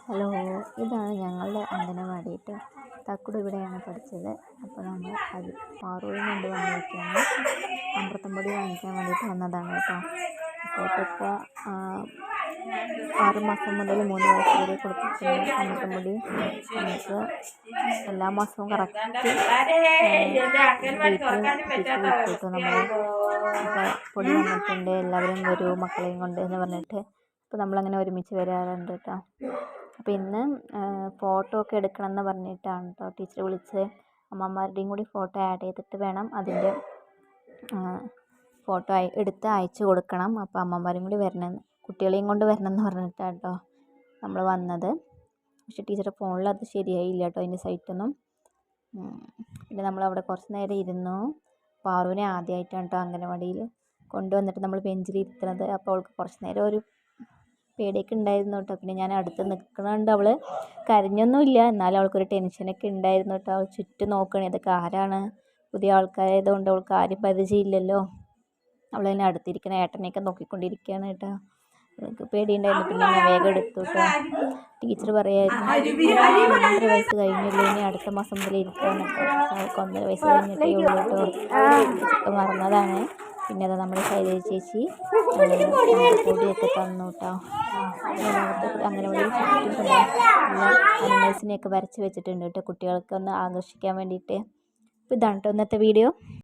Hello, ഇതാണ് ഞങ്ങളുടെ അംഗനവാടി കേട്ടോ. തക്കുടു ഇവിടെയാണ് പഠിച്ചത്. അപ്പോൾ നമ്മൾ പാറൂരിൽ കൊണ്ട് വന്നിരിക്കുകയാണ്. അമൃതം പൊടി വാങ്ങിക്കാൻ വേണ്ടിയിട്ട് വന്നതാണ് കേട്ടോ. അപ്പോൾ ഇപ്പോൾ 6 മാസം മുതൽ 3 വയസ്സ് വരെ കൊടുക്കുന്ന അമൃതം പൊടി നമുക്ക് എല്ലാ മാസവും കറക്റ്റ് കിട്ടും. നമ്മൾ ഇപ്പോൾ പൊടി വന്നിട്ടുണ്ട്, എല്ലാവരും വരൂ മക്കളെയും കൊണ്ട് എന്ന് പറഞ്ഞിട്ട് അപ്പോൾ നമ്മളങ്ങനെ ഒരുമിച്ച് വരാറുണ്ട് കേട്ടോ. അപ്പോൾ ഇന്ന് ഫോട്ടോ ഒക്കെ എടുക്കണം എന്ന് പറഞ്ഞിട്ടാണ് കേട്ടോ ടീച്ചർ വിളിച്ച്. അമ്മമാരുടെയും കൂടി ഫോട്ടോ ആഡ് ചെയ്തിട്ട് വേണം അതിൻ്റെ ഫോട്ടോ എടുത്ത് അയച്ചു കൊടുക്കണം. അപ്പോൾ അമ്മമാരും കൂടി വരണം, കുട്ടികളെയും കൊണ്ട് വരണം എന്ന് പറഞ്ഞിട്ടാണ് കേട്ടോ നമ്മൾ വന്നത്. പക്ഷേ ടീച്ചറുടെ ഫോണിൽ അത് ശരിയായില്ല കേട്ടോ, അതിൻ്റെ സൈറ്റൊന്നും. പിന്നെ നമ്മളവിടെ കുറച്ച് നേരം ഇരുന്നു. പാറുവിനെ ആദ്യമായിട്ടാണ് കേട്ടോ അംഗനവാടിയിൽ കൊണ്ടുവന്നിട്ട് നമ്മൾ ബെഞ്ചിൽ ഇരുത്തുന്നത്. അപ്പോൾ അവൾക്ക് കുറച്ച് നേരം ഒരു പേടിയൊക്കെ ഉണ്ടായിരുന്നു കേട്ടോ. പിന്നെ ഞാൻ അടുത്ത് നിൽക്കണുണ്ട്, അവൾ കരഞ്ഞൊന്നുമില്ല, എന്നാലും അവൾക്കൊരു ടെൻഷനൊക്കെ ഉണ്ടായിരുന്നു കേട്ടോ. അവൾ ചുറ്റും നോക്കണേ, ഇതൊക്കെ ആരാണ്, പുതിയ ആൾക്കാരായതുകൊണ്ട് അവൾക്ക് ആരും പരിചയമില്ലല്ലോ. അവൾ തന്നെ അടുത്തിരിക്കുന്ന ഏട്ടനെയൊക്കെ നോക്കിക്കൊണ്ടിരിക്കുകയാണ് കേട്ടോ. അവൾക്ക് പേടിയുണ്ടായിരുന്നു. പിന്നെ ഞാൻ വേഗം എടുത്തു കേട്ടോ. ടീച്ചർ പറയായിരുന്നു 1.5 വയസ്സ് കഴിഞ്ഞുള്ളൂ, ഇനി അടുത്ത മാസം മുതൽ ഇരുത്താനൊക്കെ. അവൾക്ക് 1.5 വയസ്സ് കഴിഞ്ഞിട്ടേ ഉള്ളൂ കേട്ടോ. ഒക്കെ മറന്നതാണ്. പിന്നെ അത് നമ്മുടെ ശൈലജ ചേച്ചി പൊടിയൊക്കെ തന്നു കേട്ടോ. അങ്ങനെ ചുറ്റും അനിമൽസിനെയൊക്കെ വരച്ച് വെച്ചിട്ടുണ്ട് കേട്ടോ, കുട്ടികൾക്ക് ഒന്ന് ആകർഷിക്കാൻ വേണ്ടിയിട്ട്. അപ്പോൾ ഇതാണ് കേട്ടോ ഇന്നത്തെ വീഡിയോ.